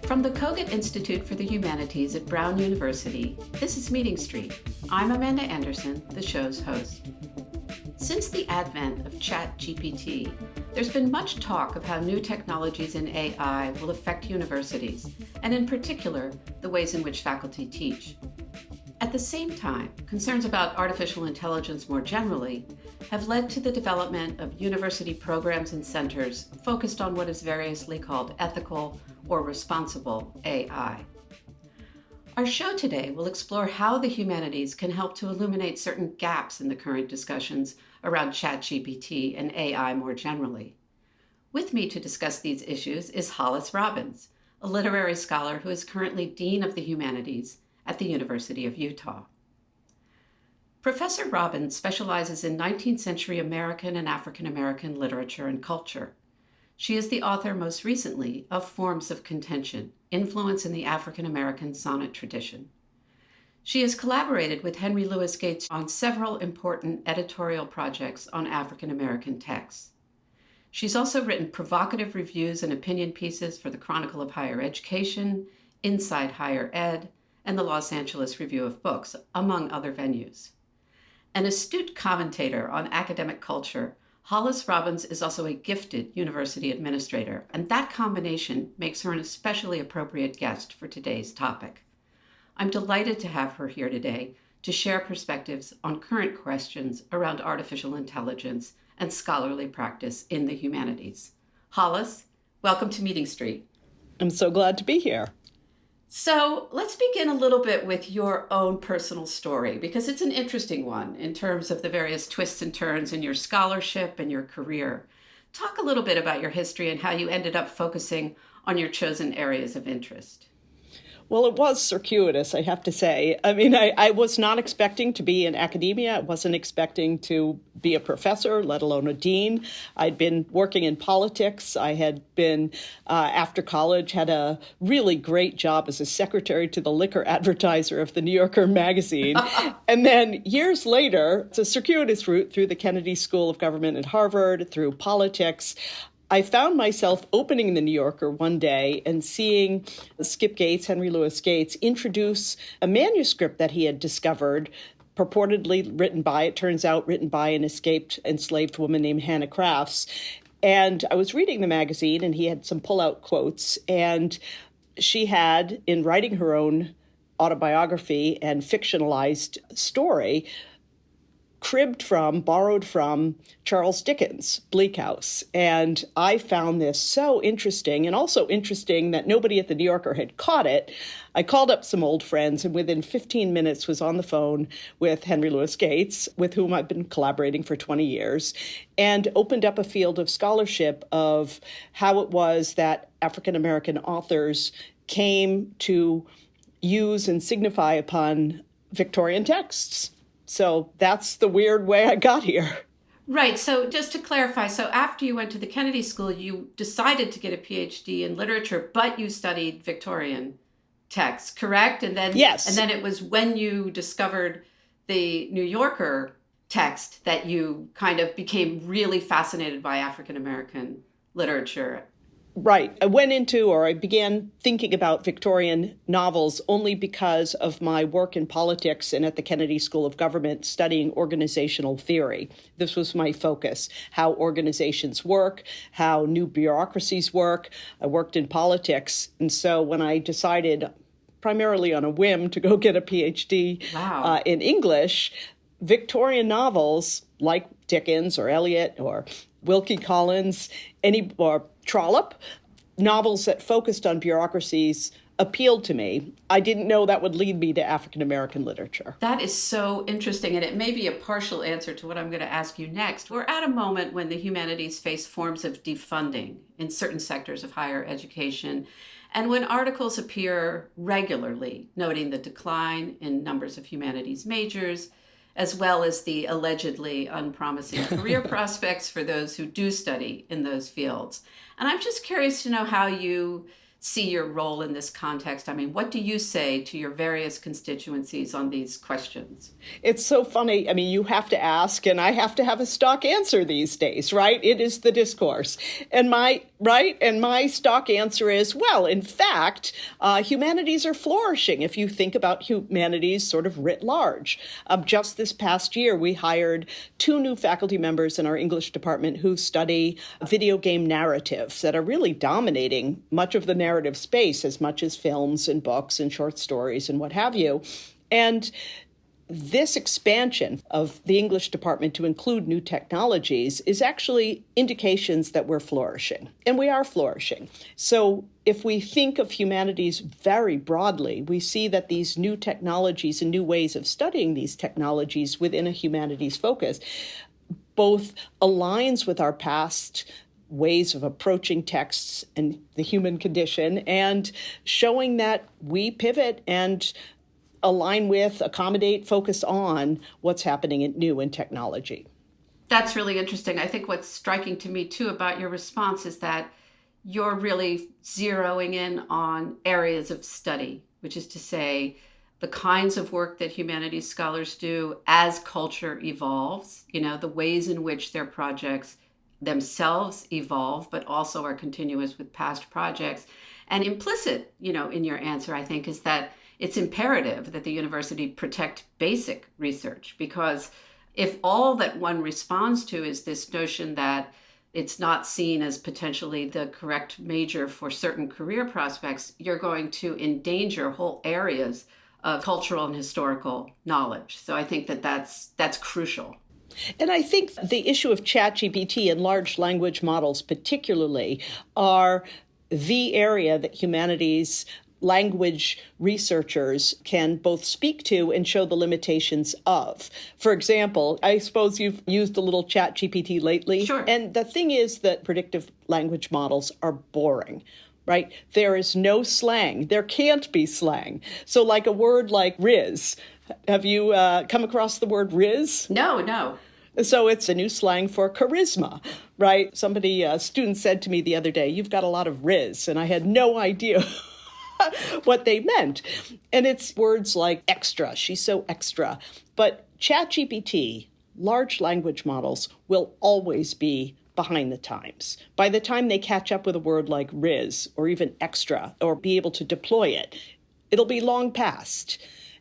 From the Kogut Institute for the Humanities at Brown University, this is Meeting Street. I'm Amanda Anderson, the show's host. Since the advent of ChatGPT, there's been much talk of how new technologies in AI will affect universities, and in particular, the ways in which faculty teach. At the same time, concerns about artificial intelligence more generally have led to the development of university programs and centers focused on what is variously called ethical or responsible AI. Our show today will explore how the humanities can help to illuminate certain gaps in the current discussions around ChatGPT and AI more generally. With me to discuss these issues is Hollis Robbins, a literary scholar who is currently Dean of the Humanities at the University of Utah. Professor Robbins specializes in 19th century American and African American literature and culture. She is the author most recently of Forms of Contention, Influence in the African American Sonnet Tradition. She has collaborated with Henry Louis Gates on several important editorial projects on African American texts. She's also written provocative reviews and opinion pieces for the Chronicle of Higher Education, Inside Higher Ed, and the Los Angeles Review of Books, among other venues. An astute commentator on academic culture, Hollis Robbins is also a gifted university administrator, and that combination makes her an especially appropriate guest for today's topic. I'm delighted to have her here today to share perspectives on current questions around artificial intelligence and scholarly practice in the humanities. Hollis, welcome to Meeting Street. I'm so glad to be here. So let's begin a little bit with your own personal story, because it's an interesting one in terms of the various twists and turns in your scholarship and your career. Talk a little bit about your history and how you ended up focusing on your chosen areas of interest. Well, it was circuitous, I have to say. I mean, I was not expecting to be in academia. I wasn't expecting to be a professor, let alone a dean. I'd been working in politics. I had been, after college, had a really great job as a secretary to the liquor advertiser of the New Yorker magazine. And then years later, it's a circuitous route through the Kennedy School of Government at Harvard, through politics. I found myself opening the New Yorker one day and seeing Skip Gates, Henry Louis Gates, introduce a manuscript that he had discovered, purportedly written by, it turns out, written by an escaped enslaved woman named Hannah Crafts. And I was reading the magazine, and he had some pull-out quotes, and she had, in writing her own autobiography and fictionalized story, borrowed from Charles Dickens' Bleak House. And I found this so interesting, and also interesting that nobody at the New Yorker had caught it. I called up some old friends, and within 15 minutes was on the phone with Henry Louis Gates, with whom I've been collaborating for 20 years, and opened up a field of scholarship of how it was that African-American authors came to use and signify upon Victorian texts. So that's the weird way I got here. Right. So just to clarify, so after you went to the Kennedy School, you decided to get a PhD in literature, but you studied Victorian texts, correct? And then, yes. And then it was when you discovered the New Yorker text that you kind of became really fascinated by African American literature. Right. I began thinking about Victorian novels only because of my work in politics and at the Kennedy School of Government studying organizational theory. This was my focus, how organizations work, how new bureaucracies work. I worked in politics. And so when I decided, primarily on a whim, to go get a PhD in English, Victorian novels like Dickens or Eliot or Wilkie Collins, or Trollope, novels that focused on bureaucracies appealed to me. I didn't know that would lead me to African American literature. That is so interesting, and it may be a partial answer to what I'm going to ask you next. We're at a moment when the humanities face forms of defunding in certain sectors of higher education, and when articles appear regularly noting the decline in numbers of humanities majors, as well as the allegedly unpromising career prospects for those who do study in those fields. And I'm just curious to know how you see your role in this context? I mean, what do you say to your various constituencies on these questions? It's so funny. I mean, you have to ask, and I have to have a stock answer these days, right? It is the discourse. And my stock answer is, well, in fact, humanities are flourishing if you think about humanities sort of writ large. Just this past year, we hired 2 new faculty members in our English department who study video game narratives that are really dominating much of the narrative space as much as films and books and short stories and what have you. And this expansion of the English department to include new technologies is actually indications that we're flourishing, and we are flourishing. So if we think of humanities very broadly, we see that these new technologies and new ways of studying these technologies within a humanities focus both aligns with our past ways of approaching texts and the human condition, and showing that we pivot and align with, accommodate, focus on what's happening new in technology. That's really interesting. I think what's striking to me, too, about your response is that you're really zeroing in on areas of study, which is to say the kinds of work that humanities scholars do as culture evolves, the ways in which their projects themselves evolve, but also are continuous with past projects. And implicit, in your answer, I think, is that it's imperative that the university protect basic research, because if all that one responds to is this notion that it's not seen as potentially the correct major for certain career prospects, you're going to endanger whole areas of cultural and historical knowledge. So I think that that's crucial. And I think the issue of ChatGPT and large language models particularly are the area that humanities language researchers can both speak to and show the limitations of. For example, I suppose you've used a little ChatGPT lately. Sure. And the thing is that predictive language models are boring, right? There is no slang. There can't be slang. So like a word like Riz, have you come across the word Riz? No. So it's a new slang for charisma, right? A student said to me the other day, "You've got a lot of Riz," and I had no idea what they meant. And it's words like extra. She's so extra. But ChatGPT, large language models, will always be behind the times. By the time they catch up with a word like Riz or even extra or be able to deploy it, it'll be long past.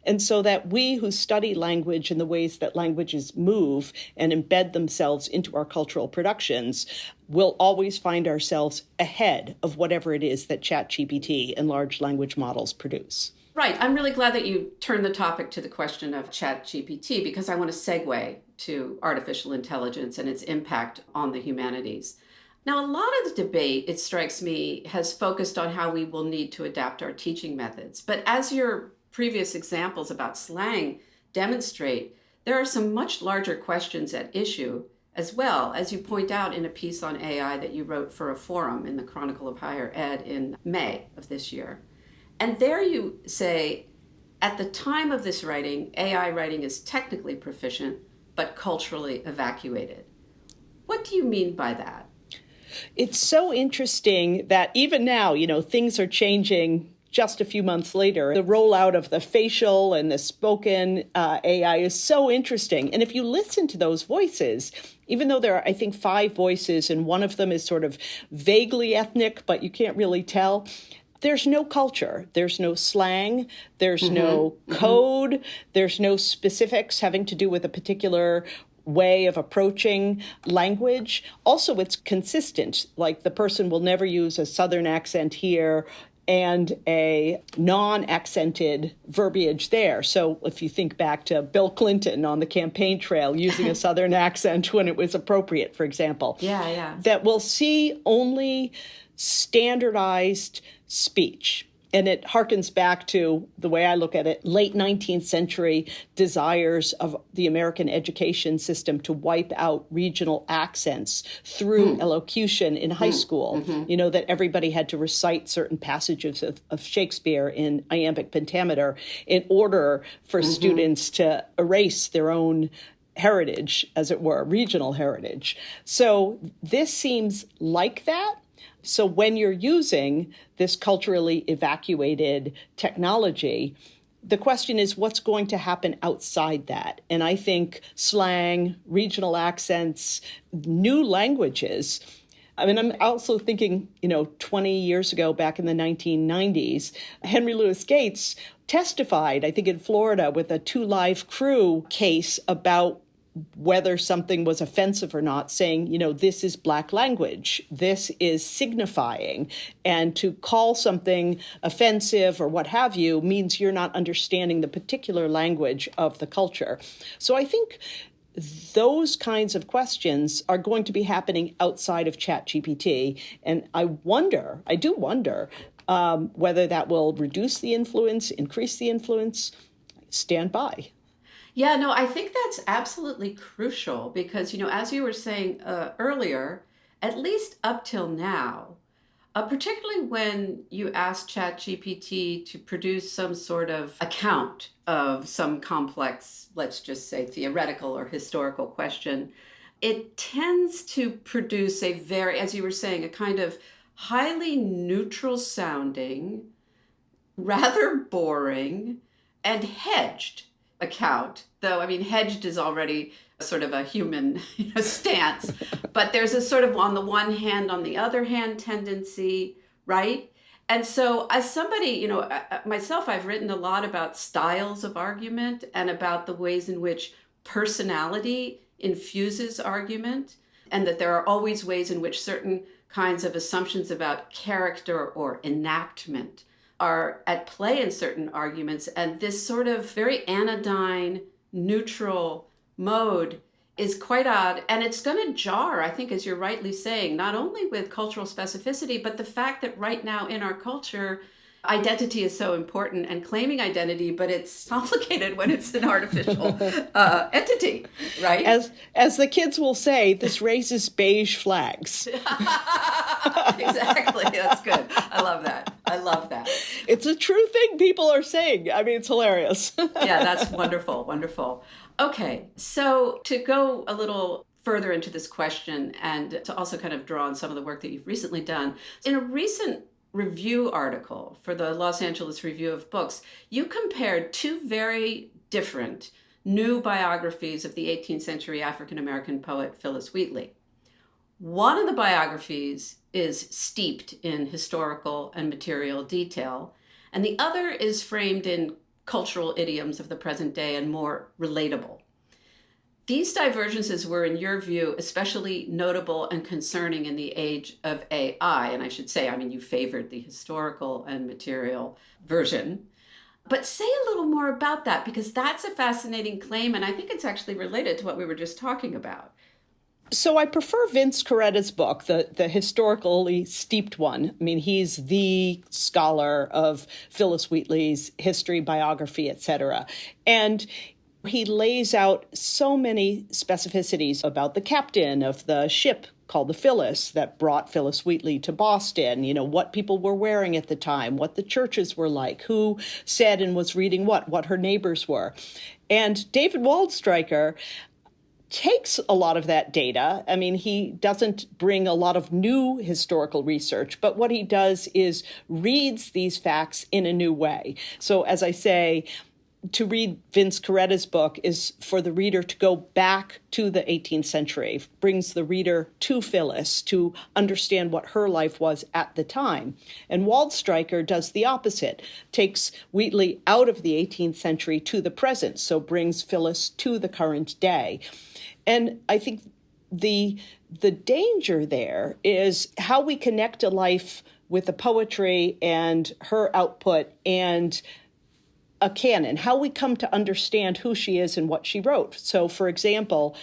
And so that we who study language and the ways that languages move and embed themselves into our cultural productions will always find ourselves ahead of whatever it is that ChatGPT and large language models produce. Right. I'm really glad that you turned the topic to the question of ChatGPT, because I want to segue to artificial intelligence and its impact on the humanities. Now, a lot of the debate, it strikes me, has focused on how we will need to adapt our teaching methods. But as your previous examples about slang demonstrate, there are some much larger questions at issue, as well, as you point out in a piece on AI that you wrote for a forum in the Chronicle of Higher Ed in May of this year. And there you say, at the time of this writing, AI writing is technically proficient, but culturally evacuated. What do you mean by that? It's so interesting that even now, things are changing. Just a few months later, the rollout of the facial and the spoken AI is so interesting. And if you listen to those voices, even though there are, I think, 5 voices, and one of them is sort of vaguely ethnic, but you can't really tell, there's no culture. There's no slang. There's no code. There's no specifics having to do with a particular way of approaching language. Also, it's consistent. Like the person will never use a Southern accent here and a non-accented verbiage there. So if you think back to Bill Clinton on the campaign trail using a Southern accent when it was appropriate, for example. Yeah. That we'll see only standardized speech. And it harkens back to, the way I look at it, late 19th century desires of the American education system to wipe out regional accents through elocution in high school. That everybody had to recite certain passages of Shakespeare in iambic pentameter in order for students to erase their own heritage, as it were, regional heritage. So this seems like that. So when you're using this culturally evacuated technology, the question is what's going to happen outside that? And I think slang, regional accents, new languages. I mean, I'm also thinking, 20 years ago, back in the 1990s, Henry Louis Gates testified, I think in Florida, with a 2 Live Crew case about whether something was offensive or not, saying, this is Black language, this is signifying, and to call something offensive or what have you means you're not understanding the particular language of the culture. So I think those kinds of questions are going to be happening outside of ChatGPT, and I do wonder whether that will reduce the influence, increase the influence. Stand by. Yeah, no, I think that's absolutely crucial because, as you were saying earlier, at least up till now, particularly when you ask ChatGPT to produce some sort of account of some complex, let's just say theoretical or historical question, it tends to produce a very, as you were saying, a kind of highly neutral sounding, rather boring, and hedged account, though, I mean, hedged is already sort of a human stance, but there's a sort of on the one hand, on the other hand tendency, right? And so as somebody, myself, I've written a lot about styles of argument and about the ways in which personality infuses argument, and that there are always ways in which certain kinds of assumptions about character or enactment are at play in certain arguments. And this sort of very anodyne, neutral mode is quite odd. And it's going to jar, I think, as you're rightly saying, not only with cultural specificity, but the fact that right now in our culture, identity is so important and claiming identity, but it's complicated when it's an artificial entity, right? As the kids will say, this raises beige flags. Exactly. That's good. I love that. It's a true thing people are saying. I mean, it's hilarious. Yeah, that's wonderful. Wonderful. Okay. So to go a little further into this question and to also kind of draw on some of the work that you've recently done, in a recent review article for the Los Angeles Review of Books, you compared 2 very different new biographies of the 18th century African-American poet Phillis Wheatley. One of the biographies is steeped in historical and material detail, and the other is framed in cultural idioms of the present day and more relatable. These divergences were, in your view, especially notable and concerning in the age of AI. And I should say, I mean, you favored the historical and material version. But say a little more about that, because that's a fascinating claim, and I think it's actually related to what we were just talking about. So I prefer Vince Coretta's book, the historically steeped one. I mean, he's the scholar of Phillis Wheatley's history, biography, etc. And he lays out so many specificities about the captain of the ship called the Phillis that brought Phillis Wheatley to Boston, what people were wearing at the time, what the churches were like, who said and was reading what her neighbors were. And David Waldstreicher takes a lot of that data. I mean, he doesn't bring a lot of new historical research, but what he does is reads these facts in a new way. So as I say, to read Vince Coretta's book is for the reader to go back to the 18th century, brings the reader to Phillis to understand what her life was at the time. And Waldstreicher does the opposite, takes Wheatley out of the 18th century to the present, so brings Phillis to the current day. And I think the danger there is how we connect a life with the poetry and her output and a canon, how we come to understand who she is and what she wrote. So, for example,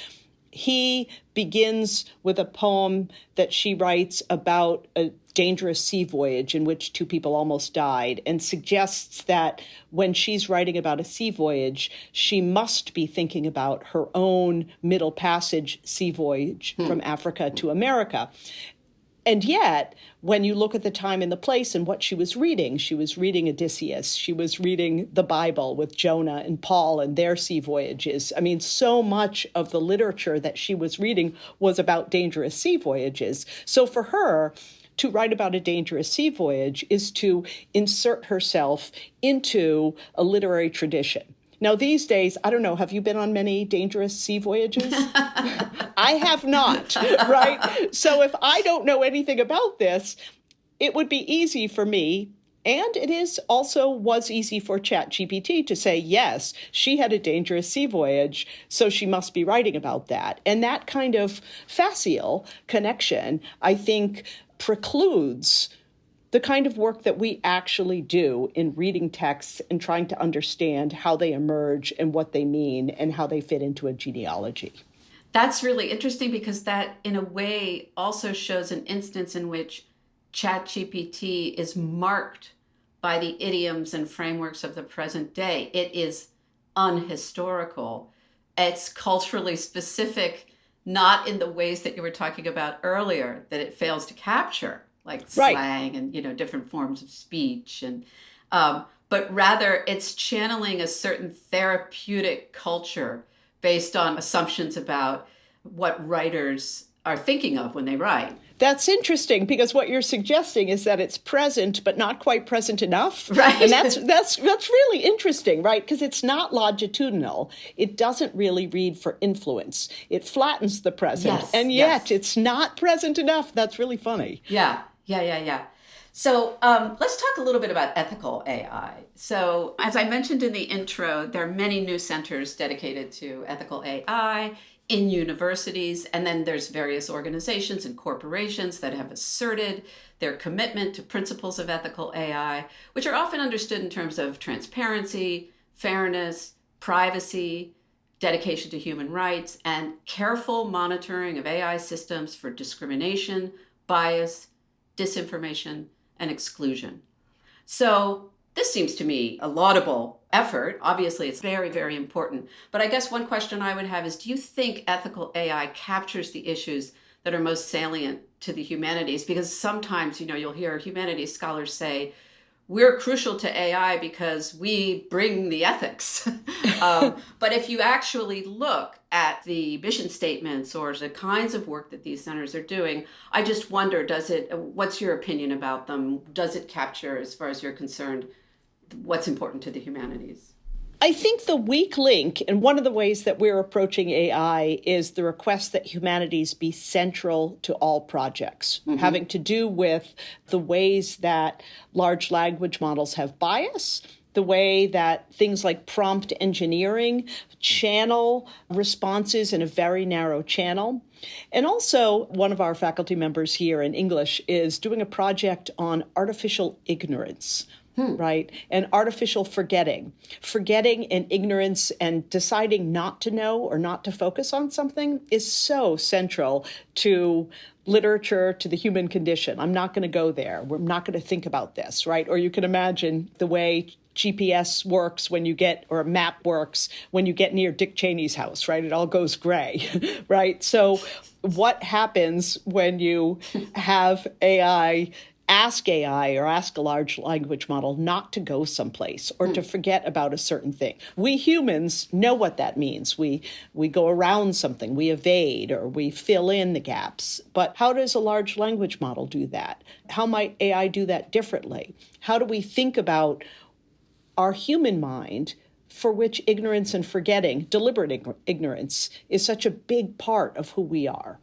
he begins with a poem that she writes about a dangerous sea voyage in which 2 people almost died, and suggests that when she's writing about a sea voyage, she must be thinking about her own Middle Passage sea voyage from Africa to America. And yet, when you look at the time and the place and what she was reading Odysseus, she was reading the Bible with Jonah and Paul and their sea voyages. I mean, so much of the literature that she was reading was about dangerous sea voyages. So for her, to write about a dangerous sea voyage is to insert herself into a literary tradition. Now, these days, I don't know, have you been on many dangerous sea voyages? I have not, right? So if I don't know anything about this, it would be easy for me, and it was easy for ChatGPT to say, yes, she had a dangerous sea voyage, so she must be writing about that. And that kind of facile connection, I think, precludes the kind of work that we actually do in reading texts and trying to understand how they emerge and what they mean and how they fit into a genealogy. That's really interesting because that, in a way, also shows an instance in which ChatGPT is marked by the idioms and frameworks of the present day. It is unhistorical. It's culturally specific, not in the ways that you were talking about earlier, that it fails to capture, like slang and different forms of speech, and but rather it's channeling a certain therapeutic culture based on assumptions about what writers are thinking of when they write. That's interesting because what you're suggesting is that it's present, but not quite present enough. Right. And that's really interesting, right? Because it's not longitudinal. It doesn't really read for influence. It flattens the present. Yes, and yet it's not present enough. That's really funny. Yeah. So let's talk a little bit about ethical AI. So as I mentioned in the intro, there are many new centers dedicated to ethical AI in universities, and then there's various organizations and corporations that have asserted their commitment to principles of ethical AI, which are often understood in terms of transparency, fairness, privacy, dedication to human rights, and careful monitoring of AI systems for discrimination, bias, disinformation, and exclusion. So this seems to me a laudable effort. Obviously, it's very, very important. But I guess one question I would have is, do you think ethical AI captures the issues that are most salient to the humanities? Because sometimes, you'll hear humanities scholars say, we're crucial to AI because we bring the ethics. But if you actually look at the mission statements or the kinds of work that these centers are doing, I just wonder, what's your opinion about them? Does it capture, as far as you're concerned, what's important to the humanities? I think the weak link, and one of the ways that we're approaching AI, is the request that humanities be central to all projects, having to do with the ways that large language models have bias, the way that things like prompt engineering channel responses in a very narrow channel. And also, one of our faculty members here in English is doing a project on artificial ignorance. Right? And artificial forgetting and ignorance and deciding not to know or not to focus on something is so central to literature, to the human condition. I'm not going to go there. We're not going to think about this, right? Or you can imagine the way GPS works or a map works when you get near Dick Cheney's house, right? It all goes gray, right? So what happens when you have ask AI or ask a large language model not to go someplace or to forget about a certain thing? We humans know what that means. We go around something, we evade, or we fill in the gaps. But how does a large language model do that? How might AI do that differently? How do we think about our human mind, for which ignorance and forgetting, deliberate ignorance, is such a big part of who we are?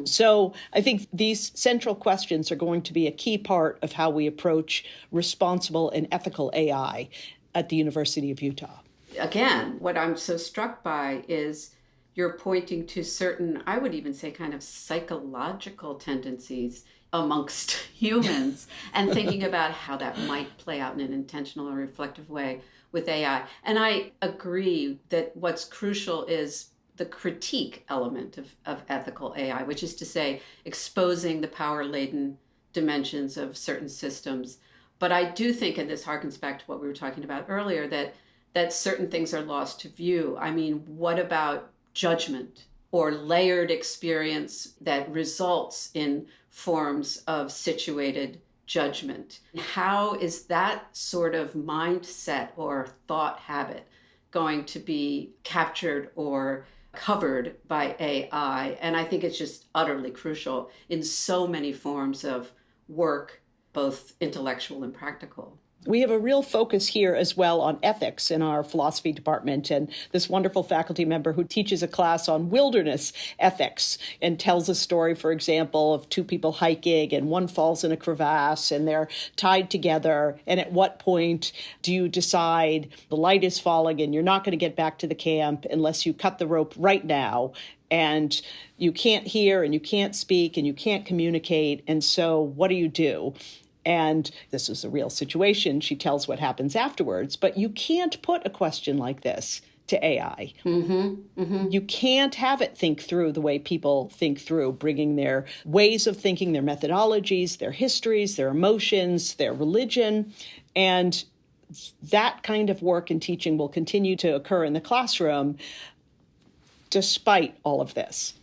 So I think these central questions are going to be a key part of how we approach responsible and ethical AI at the University of Utah. Again, what I'm so struck by is you're pointing to certain, I would even say, kind of psychological tendencies amongst humans and thinking about how that might play out in an intentional or reflective way with AI. And I agree that what's crucial is the critique element of ethical AI, which is to say, exposing the power-laden dimensions of certain systems. But I do think, and this harkens back to what we were talking about earlier, that certain things are lost to view. I mean, what about judgment or layered experience that results in forms of situated judgment? How is that sort of mindset or thought habit going to be captured or covered by AI. And I think it's just utterly crucial in so many forms of work, both intellectual and practical. We have a real focus here as well on ethics in our philosophy department, and this wonderful faculty member who teaches a class on wilderness ethics and tells a story, for example, of two people hiking and one falls in a crevasse and they're tied together. And at what point do you decide the light is falling and you're not going to get back to the camp unless you cut the rope right now? And you can't hear and you can't speak and you can't communicate. And so what do you do? And this is a real situation. She tells what happens afterwards. But you can't put a question like this to AI. You can't have it think through the way people think through, bringing their ways of thinking, their methodologies, their histories, their emotions, their religion. And that kind of work and teaching will continue to occur in the classroom despite all of this.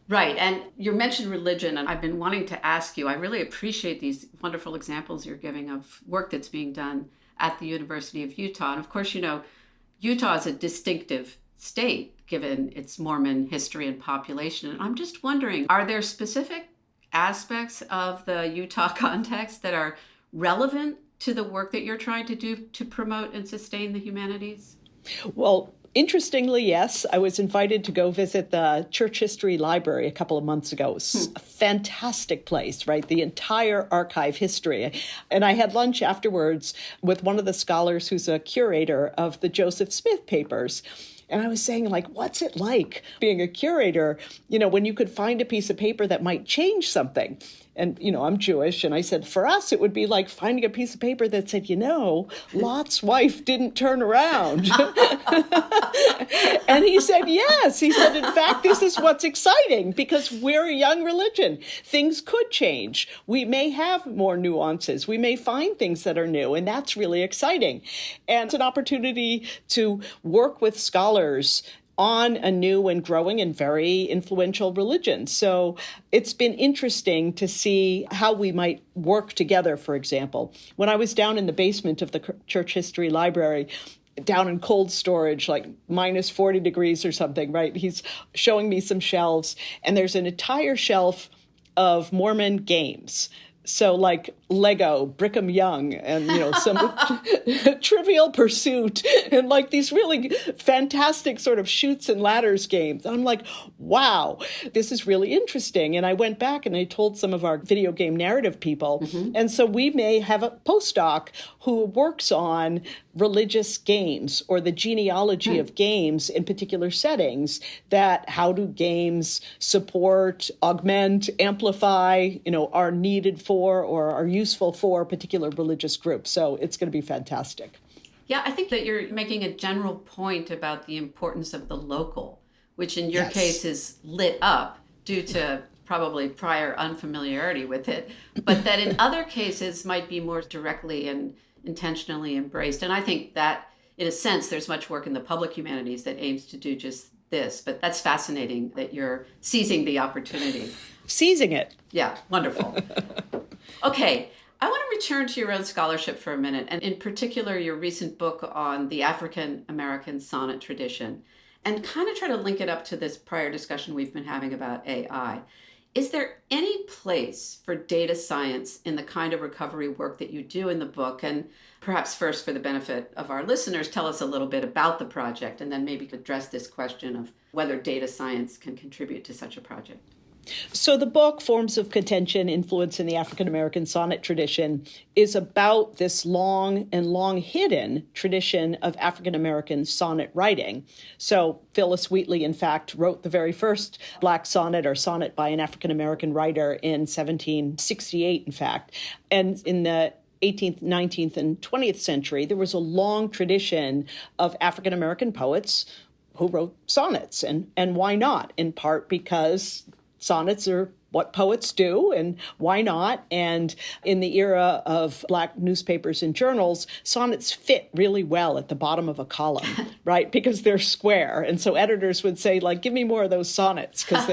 Right. And you mentioned religion, and I've been wanting to ask you, I really appreciate these wonderful examples you're giving of work that's being done at the University of Utah. And of course, you know, Utah is a distinctive state given its Mormon history and population. And I'm just wondering, are there specific aspects of the Utah context that are relevant to the work that you're trying to do to promote and sustain the humanities? Well, interestingly, yes. I was invited to go visit the Church History Library a couple of months ago. It was a fantastic place, right? The entire archive history. And I had lunch afterwards with one of the scholars who's a curator of the Joseph Smith papers. And I was saying, like, what's it like being a curator, you know, when you could find a piece of paper that might change something? And, you know, I'm Jewish. And I said, for us, it would be like finding a piece of paper that said, you know, Lot's wife didn't turn around. And he said, yes. He said, in fact, this is what's exciting because we're a young religion. Things could change. We may have more nuances. We may find things that are new. And that's really exciting. And it's an opportunity to work with scholars on a new and growing and very influential religion. So it's been interesting to see how we might work together, for example. When I was down in the basement of the Church History Library, down in cold storage, like minus 40 degrees or something, right? He's showing me some shelves, and there's an entire shelf of Mormon games. So like Lego, Brigham Young, and, you know, some Trivial Pursuit, and like these really fantastic sort of chutes and ladders games. I'm like, wow, this is really interesting. And I went back and I told some of our video game narrative people. And so we may have a postdoc who works on religious games or the genealogy of games in particular settings, that how do games support, augment, amplify, you know, are needed for or are useful for particular religious groups. So it's going to be fantastic. Yeah, I think that you're making a general point about the importance of the local, which in your case is lit up due to probably prior unfamiliarity with it, but that in other cases might be more directly and intentionally embraced. And I think that, in a sense, there's much work in the public humanities that aims to do just this. But that's fascinating that you're seizing the opportunity. Seizing it. Yeah, wonderful. Okay, I want to return to your own scholarship for a minute, and in particular, your recent book on the African American sonnet tradition, and kind of try to link it up to this prior discussion we've been having about AI. Is there any place for data science in the kind of recovery work that you do in the book? And perhaps first, for the benefit of our listeners, tell us a little bit about the project, and then maybe address this question of whether data science can contribute to such a project. So the book, Forms of Contention, Influence in the African American Sonnet Tradition, is about this long and long hidden tradition of African American sonnet writing. So Phillis Wheatley, in fact, wrote the very first Black sonnet or sonnet by an African American writer in 1768, in fact. And in the 18th, 19th, and 20th century, there was a long tradition of African American poets who wrote sonnets. And why not? In part because sonnets are what poets do, and why not? And in the era of Black newspapers and journals, sonnets fit really well at the bottom of a column, right? Because they're square. And so editors would say, like, give me more of those sonnets because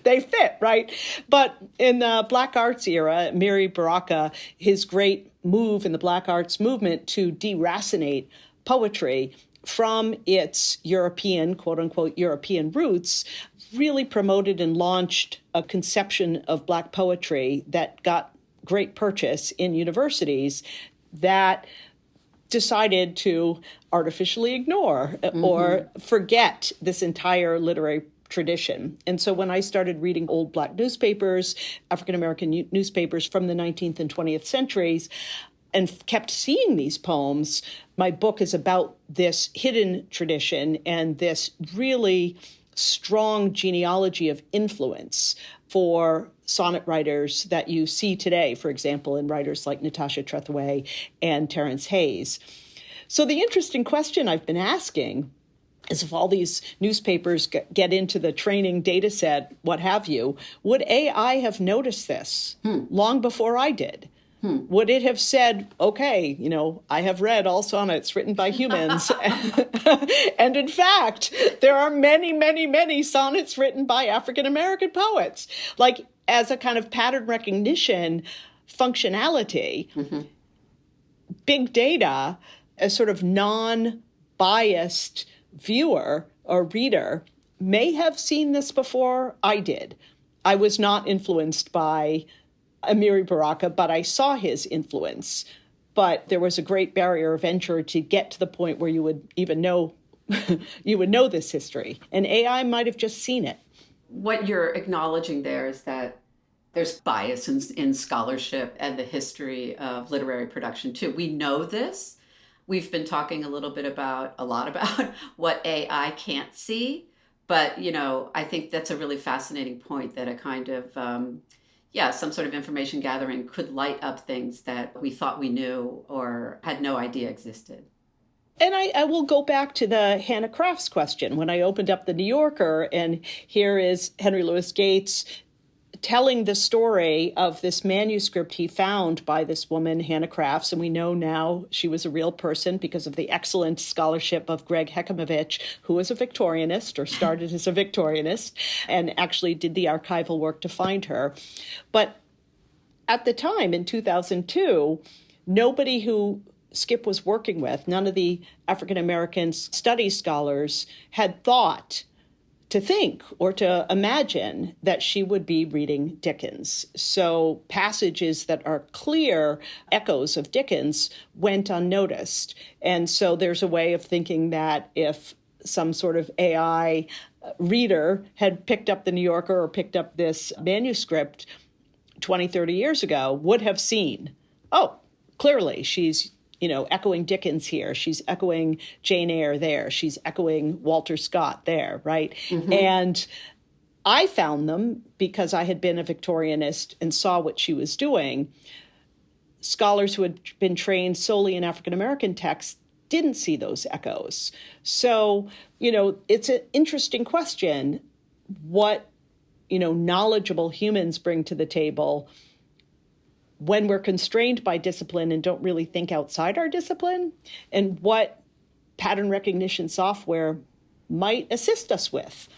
they fit, right? But in the Black arts era, Miri Baraka, his great move in the Black arts movement to deracinate poetry from its European, quote unquote, European roots, really promoted and launched a conception of Black poetry that got great purchase in universities that decided to artificially ignore or forget this entire literary tradition. And so when I started reading old Black newspapers, African-American newspapers from the 19th and 20th centuries, and kept seeing these poems, my book is about this hidden tradition and this really strong genealogy of influence for sonnet writers that you see today, for example, in writers like Natasha Trethewey and Terence Hayes. So the interesting question I've been asking is, if all these newspapers get into the training data set, what have you, would AI have noticed this long before I did? Would it have said, okay, I have read all sonnets written by humans. And in fact, there are many, many, many sonnets written by African-American poets. Like, as a kind of pattern recognition functionality, big data, as sort of non-biased viewer or reader, may have seen this before I did. I was not influenced by Amiri Baraka, but I saw his influence. But there was a great barrier of entry to get to the point where you would even know you would know this history. And AI might have just seen it. What you're acknowledging there is that there's bias in scholarship and the history of literary production too. We know this. We've been talking a lot about what AI can't see. But, I think that's a really fascinating point, that a kind of some sort of information gathering could light up things that we thought we knew or had no idea existed. And I will go back to the Hannah Crafts question. When I opened up the New Yorker, and here is Henry Louis Gates telling the story of this manuscript he found by this woman, Hannah Crafts, and we know now she was a real person because of the excellent scholarship of Greg Hekimovich, who was a Victorianist, or started as a Victorianist, and actually did the archival work to find her. But at the time, in 2002, nobody who Skip was working with, none of the African-American studies scholars, had thought to think or to imagine that she would be reading Dickens. So passages that are clear echoes of Dickens went unnoticed. And so there's a way of thinking that if some sort of AI reader had picked up the New Yorker or picked up this manuscript 20, 30 years ago, would have seen, oh, clearly she's echoing Dickens here. She's echoing Jane Eyre there. She's echoing Walter Scott there, right? And I found them because I had been a Victorianist and saw what she was doing. Scholars who had been trained solely in African-American texts didn't see those echoes. So, it's an interesting question what, knowledgeable humans bring to the table when we're constrained by discipline and don't really think outside our discipline, and what pattern recognition software might assist us with.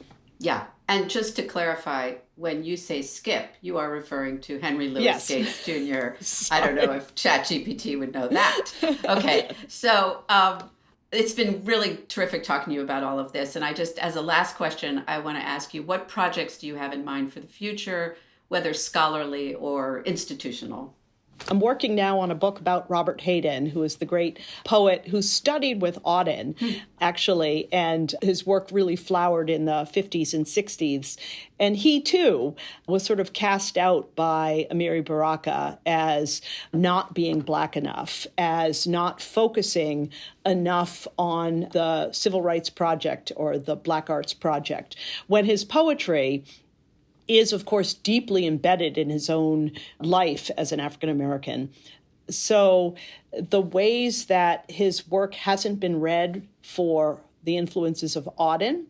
Yeah. And just to clarify, when you say Skip, you are referring to Henry Louis Gates Jr. I don't know if ChatGPT would know that. Okay. So it's been really terrific talking to you about all of this. And as a last question, I want to ask you, what projects do you have in mind for the future, whether scholarly or institutional? I'm working now on a book about Robert Hayden, who is the great poet who studied with Auden, actually, and his work really flowered in the 50s and 60s. And he, too, was sort of cast out by Amiri Baraka as not being Black enough, as not focusing enough on the Civil Rights Project or the Black Arts Project, when his poetry is, of course, deeply embedded in his own life as an African American. So the ways that his work hasn't been read for the influences of Auden,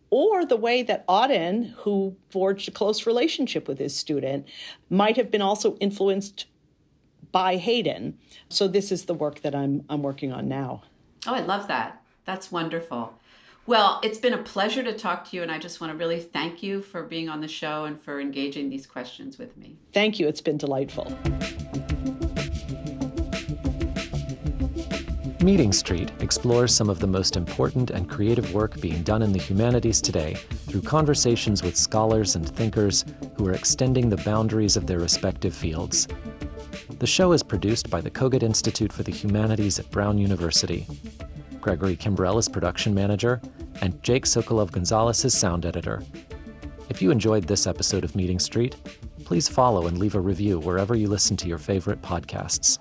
or the way that Auden, who forged a close relationship with his student, might have been also influenced by Hayden. So this is the work that I'm working on now. Oh, I love that. That's wonderful. Well, it's been a pleasure to talk to you, and I just want to really thank you for being on the show and for engaging these questions with me. Thank you. It's been delightful. Meeting Street explores some of the most important and creative work being done in the humanities today through conversations with scholars and thinkers who are extending the boundaries of their respective fields. The show is produced by the Kogut Institute for the Humanities at Brown University. Gregory Kimbrell is production manager, and Jake Sokolov-Gonzalez is sound editor. If you enjoyed this episode of Meeting Street, please follow and leave a review wherever you listen to your favorite podcasts.